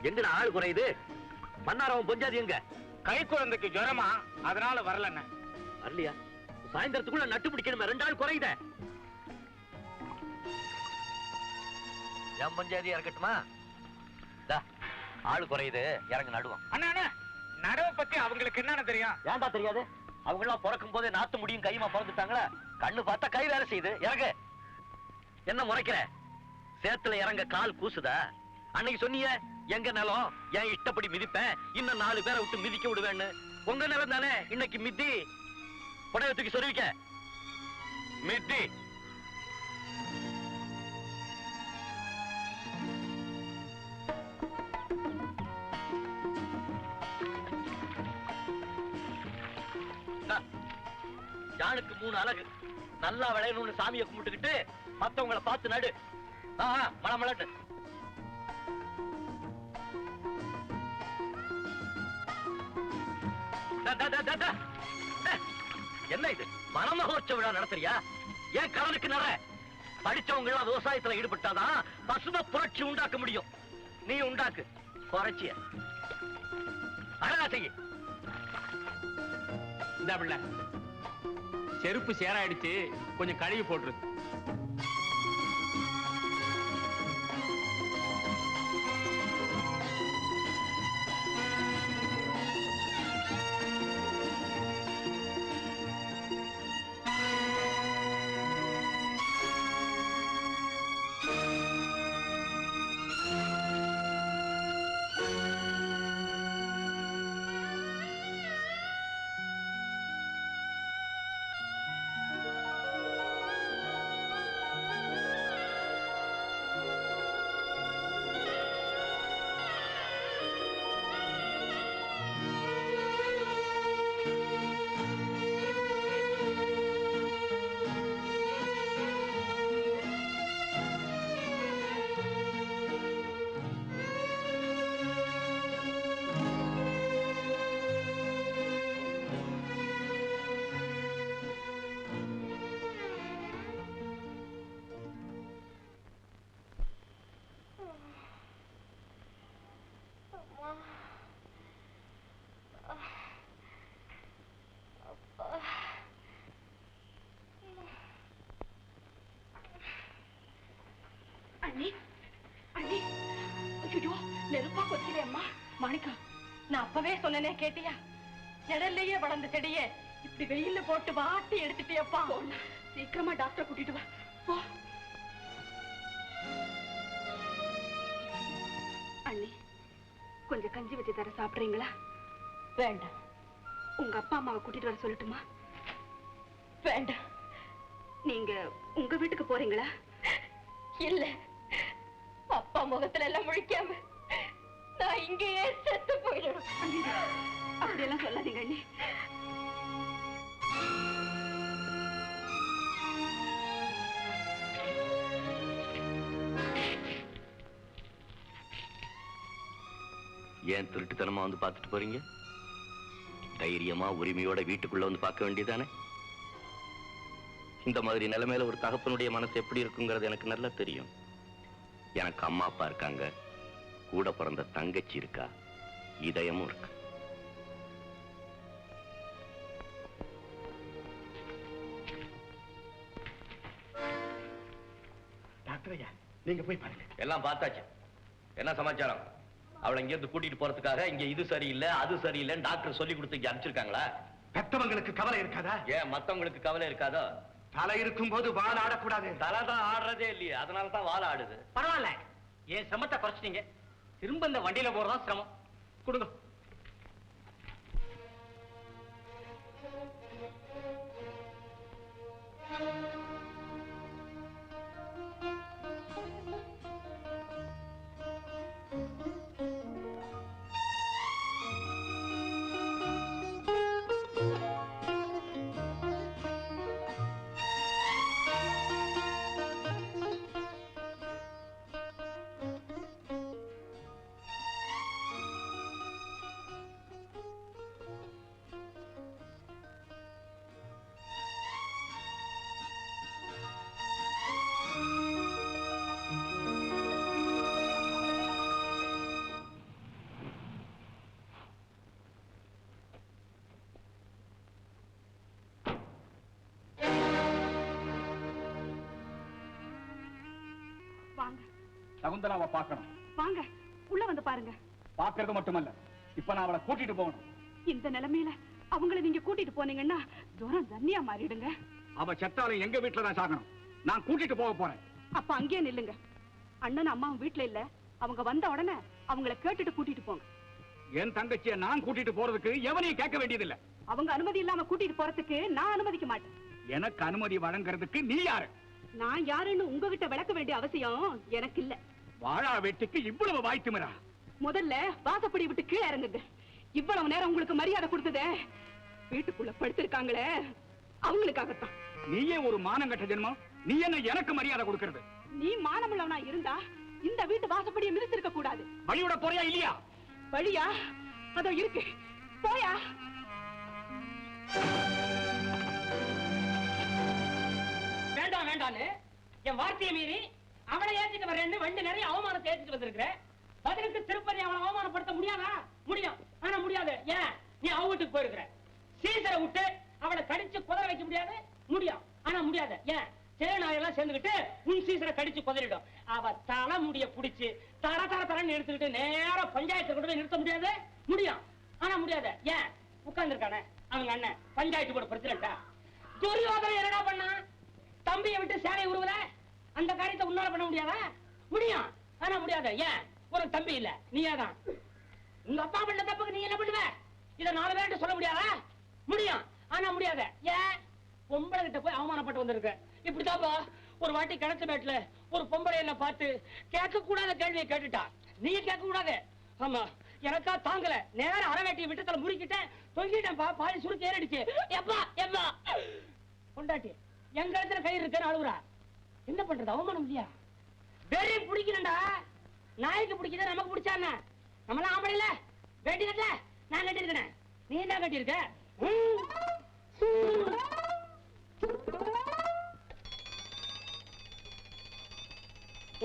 எங்கடா ஆள் குறையுது? மன்னாரவன் பொஞ்சாதி எங்க? கை குழந்தைக்கு ஜுரமா, அதனால வரலண்ண. வரலையா? சாயந்தரத்துக்குள்ள நட்டு பிடிக்கணுமே, 2 ஆள் குறையுத. என் பஞ்சாதியா இருக்கட்டுமா? ஆள் குறையுது, இறங்க நடுவோம். அண்ணா அண்ணா, நடவை பத்தி அவங்களுக்கு என்னன்னு தெரியும்? ஏன்டா தெரியாது? அவங்க எல்லாம் பிறக்கும் போதே நாத்து முடியும் கையுமா பிறந்துட்டாங்களா? கண்ணு பார்த்தா கை வேலை செய்யுது. இறங்கு. என்ன முறைக்கிற? சேத்துல இறங்க கால் கூசுதா? அன்னைக்கு சொன்னீங்க எங்க நிலம் என் இஷ்டப்படி மிதிப்பேன், இன்னும் 4 பேரை விட்டு மிதிக்க விடுவேன்னு. உங்க நிலம் தானே இன்னைக்கு மிதி. புடவை தூக்கி சொருவிக்க. மிதி. ஜானுக்கு 3 அலகு நல்லா விளையணும்னு சாமியை கும்பிட்டுக்கிட்டு மத்தவங்களை பார்த்து நடு. மலமலட்டு. என்ன இது? மனமகோற்சவ விழா நடத்துறியா? ஏன் கடனுக்கு நட? படிச்சவங்க எல்லாம் விவசாயத்துல ஈடுபட்டாதான் பசுமை புரட்சி உண்டாக்க முடியும். நீ உண்டாக்கு புரட்சிய. அழகா செய்ய. இந்த பிள்ளை செருப்பு சேராயிடுச்சு, கொஞ்சம் கழுவி போட்டுரு. மாணிக்கா, நான் அப்பவே சொன்னனே கேட்டியா? ஜடல்லையே வளர்ந்த செடிய இப்படி வெயில்ல போட்டு வாட்டி எடுத்துட்டியப்பா. சீக்கிரமா டாக்டர் கூட்டிட்டு வா. போ. அண்ணி, கொஞ்சம் கஞ்சி வச்சு தர சாப்பிடுறீங்களா? வேண்டாம். உங்க அப்பா அம்மாவை கூட்டிட்டு வர சொல்லட்டுமா? வேண்டாம். நீங்க உங்க வீட்டுக்கு போறீங்களா? இல்ல, அப்பா முகத்துல எல்லாம் முழிக்காம நான் இங்கேயே செத்து போயிடும். அப்படியெல்லாம் சொல்லாதீங்க அண்ணி. ஏன் திருட்டுத்தனமா வந்து பார்த்துட்டு போறீங்க? தைரியமா உரிமையோட வீட்டுக்குள்ள வந்து பார்க்க வேண்டியதானே? இந்த மாதிரி நிலைமையில ஒரு தகப்பனுடைய மனசு எப்படி இருக்குங்கிறது எனக்கு நல்லா தெரியும். எனக்கு அம்மா அப்பா இருக்காங்க, கூட பிறந்த தங்கச்சி இருக்கா, இதயமும் இருக்கு. டாக்டர் ஐயா, நீங்க போய் பாருங்க. எல்லாம் பார்த்தாச்சு. என்ன சமாச்சாரம்? அவளை இங்க இருந்து கூட்டிட்டு போறதுக்காக இங்க இது சரியில்லை அது சரியில்லைன்னு டாக்டர் சொல்லி கொடுத்து இங்க அனுப்பிச்சிருக்காங்களா? பெத்தவங்களுக்கு கவலை இருக்காதா? ஏன் மத்தவங்களுக்கு கவலை இருக்காதோ? தலை இருக்கும் போது வால் ஆடக்கூடாது. தலைதான் ஆடுறதே இல்லையே, அதனாலதான் வால் ஆடுது. பரவாயில்ல, ஏன் சிரமத்தை குறைச்சிட்டீங்க. திரும்ப இந்த வண்டியில போறதா சிரமம். கொடுங்க. சகுந்தலாவை பார்க்கணும். வாங்க உள்ள வந்து பாருங்க. பார்க்கறது மட்டுமல்ல, இப்ப நான் அவளை கூட்டிட்டு போகணும். இந்த நிலைமையில அவங்கள நீங்க கூட்டிட்டு போனீங்கன்னா தூரம் தண்ணியா மாறிடுங்க. அவ செத்தாலும் எங்க வீட்டுல தான் சாகணும். நான் கூட்டிட்டு போக போறேன். அப்ப அங்கேயே நில்லுங்க. அண்ணன் அம்மாவும் வீட்டுல இல்ல. அவங்க வந்த உடனே அவங்கள கேட்டுட்டு கூட்டிட்டு போங்க. என் தங்கச்சியை நான் கூட்டிட்டு போறதுக்கு எவனையும் கேட்க வேண்டியதில்லை. அவங்க அனுமதி இல்லாம கூட்டிட்டு போறதுக்கு நான் அனுமதிக்க மாட்டேன். எனக்கு அனுமதி வழங்குறதுக்கு நீ யாரு? நான் யாருன்னு உங்ககிட்ட விளக்க வேண்டிய அவசியம் எனக்கு இல்ல. வாழா வெட்டிக்கு இவ்வளவு வாய்த்துமரா? முதல்ல வாசப்படி விட்டு கீழே இறங்குங்க. இவ்வளவு நேரம் உங்களுக்கு மரியாதை கொடுத்ததே வீட்டுக்குள்ள படுத்திருக்காங்களே அவங்களுக்காகத்தான். நீயே ஒரு மானங்கட்ட ஜென்மம். நீ என்ன எனக்கு மரியாதை கொடுக்கிறது? நீ மானமுள்ளவனா இருந்தா இந்த வீட்டு வாசப்படியை மிதிச்சிருக்க கூடாது. வழியோட போறியா இல்லையா? வழியா அதோ இருக்கு, போயா. வேண்டாம் வேண்டான்னு என் வார்த்தையை மீறி அவளை ஏற்றிட்டு வரேன்னு வண்டி நிறைய அவமானத்தை ஏற்றிட்டு வந்திருக்கிறேன். பதிலுக்கு திருப்பதி அவளை அவமானப்படுத்த முடியாதா? முடியும், ஆனா முடியாது. ஏன்? நீ அவ வீட்டுக்கு போயிருக்கிற. சீசரை விட்டு அவளை கடிச்சு குதற வைக்க முடியாது? முடியும், ஆனா முடியாது. ஏன்? சேனாயெல்லாம் சேர்ந்துகிட்டு உன் சீசரை கடிச்சு குதறிடும். அவ தலை முடிய புடிச்சு தர தர தரன்னு எடுத்துக்கிட்டு நேரம் பஞ்சாயத்து கொண்டு போய் நிறுத்த முடியாது? முடியும், ஆனா முடியாது. ஏன்? உட்கார்ந்துருக்கானே அவங்க அண்ணன் பஞ்சாயத்து போர்டு பிரசிடண்டா. துரியோதனை என்னடா பண்ணா? தம்பியை விட்டு சேலை உருவல. அந்த காரியத்தை உன்னால பண்ண முடியாதா? முடியும், ஆனா முடியாது. ஏன்? ஒரு தம்பி இல்ல, நீயாதான். உங்க அப்பா பண்ண தப்புக்கு நீ என்ன பண்ணுவ? இத 4 பேர்கிட்ட சொல்ல முடியாதா? முடியும், ஆனா முடியாது. ஏன்? பொம்பளை கிட்ட போய் அவமானப்பட்டு வந்திருக்க. இப்படிதாப்பா ஒரு வாட்டி கிணத்து மேட்ல ஒரு பொம்பளை என்ன பார்த்து கேட்க கூடாத கேள்வியை கேட்டுட்டா. நீ கேட்க கூடாது. ஆமா, எனக்கா தாங்கல. நேரம் அரைவேட்டியை விட்டத்துல முறிக்கிட்டேன், தொங்கிட்டேன். பாதி சுருக்கு ஏறிடுச்சு. எப்பா எப்பா கொண்டாட்டி எங்க இடத்துல கயிறு இருக்கேன்னு அழுகுறா. என்ன பண்றது? அவமானம் இல்லையா? வெறி பிடிக்கிறேன்டா. நாய்க்கு பிடிக்குது, நமக்கு பிடிச்சா என்ன? நம்மளாம் ஆம்பளை இல்ல. வேட்டி கட்டல, நான் கட்டிருக்கேன். நீ என்ன கட்டிருக்க?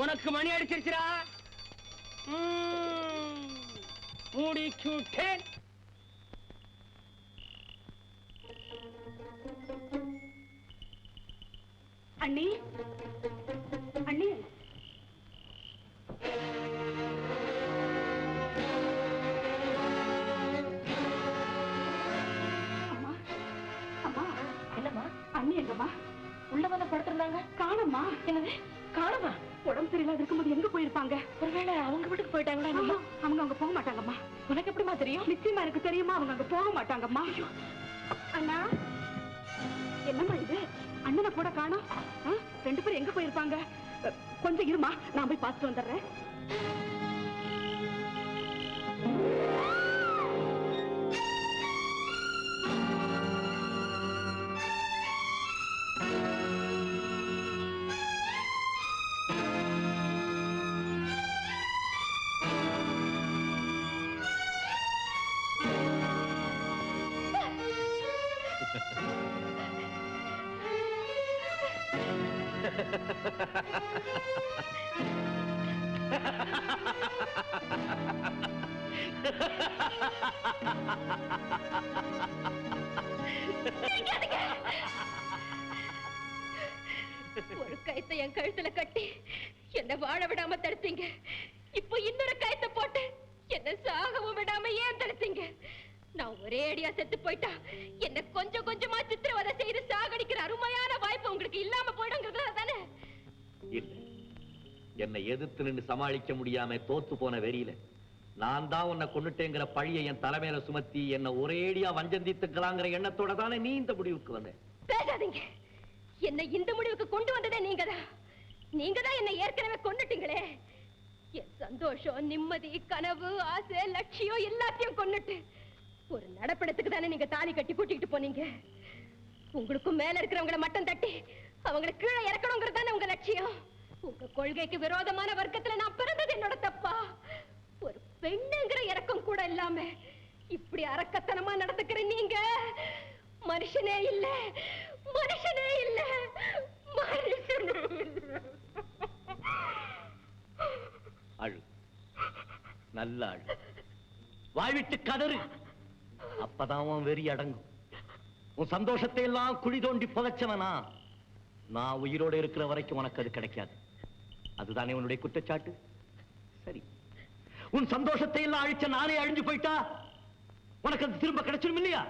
உனக்கு மணி அடிச்சிருச்சுடா. மூடிச்சுட்டேன். அண்ணி, அண்ணி, அம்மா, அம்மா. என்னம்மா? அண்ணி எங்கம்மா? உள்ள வந்து படுத்திருந்தாங்க. காணோம்மா. என்னது காணுமா? உடம்பு சரியில்லாத இருக்கும்போது எங்க போயிருப்பாங்க? ஒருவேளை அவங்க வீட்டுக்கு போயிட்டாங்களா? ஆமா, அவங்க அங்க போக மாட்டாங்கம்மா. உனக்கு எப்படிமா தெரியும்? நிச்சயமா எனக்கு தெரியுமா, அவங்க அங்க போக மாட்டாங்கம்மா. அண்ணா, என்னம்மா இது? அண்ணனை கூட காணோம். 2 பேரும் எங்க போயிருப்பாங்க? கொஞ்சம் இருமா, நான் போய் பார்த்துட்டு வந்துடுறேன். ஒரு கயத்தை என் கழுத்துல கட்டி என்ன வாழ விடாம தடுத்தீங்க. இப்போ இன்னொரு கயத்தை போட்டு என்ன சாகவும் விடாம ஏன் தடுத்தீங்க? நான் ஒரே அடியா செத்து போயிட்டா என்ன கொஞ்சம் கொஞ்சமா சித்திரவதை செய்து சாகடிக்கிற அருமையான வாய்ப்பு உங்களுக்கு இல்லாம போயிடுங்கிறதுல தானே? இல்ல, என்னை எதிர்த்து நின்று சமாளிக்க முடியாம தோத்து போன வெறியில நான் தான் உன்னை கொண்டுட்டேங்கிற பழியை என் தலைமையில சுமத்தி என்ன ஒரேடியா வஞ்சந்தித்துக்கலாங்கிற எண்ணத்தோட தானே நீ இந்த முடிவுக்கு வந்த. பேசாதீங்க. என்னை இந்த முடிவுக்கு கொண்டு வந்ததே நீங்கதான். நீங்கதான் என்னை ஏற்கனவே கொண்டுட்டீங்களே. என் சந்தோஷம், நிம்மதி, கனவு, ஆசை, லட்சியம் எல்லாத்தையும் கொண்டுட்டு ஒரு நடப்படத்துக்கு தானே நீங்க தாலி கட்டி கூட்டிட்டு போனீங்க. உங்களுக்கும் மேல இருக்கிறவங்களை மட்டம் தட்டி அவங்களை கீழே இறக்கணுங்கிறது தானே உங்க லட்சியம். உங்க கொள்கைக்கு விரோதமான வர்க்கத்துல நான் பிறந்தது என்னோட தப்பா? ஒரு பெண்ணுங்கிற இறக்கம் கூட இல்லாம இப்படி அரக்கத்தனமா நடந்துக்கிற நீங்க மனுஷனே இல்ல, மனுஷனே இல்ல, மனுஷனே இல்ல. அழு, நல்ல அழு, வாய்விட்டு கதறு. அப்பதான் உன் வெறி அடங்கும். உன் சந்தோஷத்தை எல்லாம் குழி தோண்டி புதைச்சவனா நான் உயிரோடு இருக்கிற வரைக்கும் உனக்கு அது கிடைக்காது. அதுதானே உன்னுடைய குற்றச்சாட்டு? சரி, உன் சந்தோஷத்தை எல்லாம் அழிச்ச நானே அழிஞ்சு போயிட்டா உனக்கு அது திரும்ப கிடைச்சிடும் இல்லையா?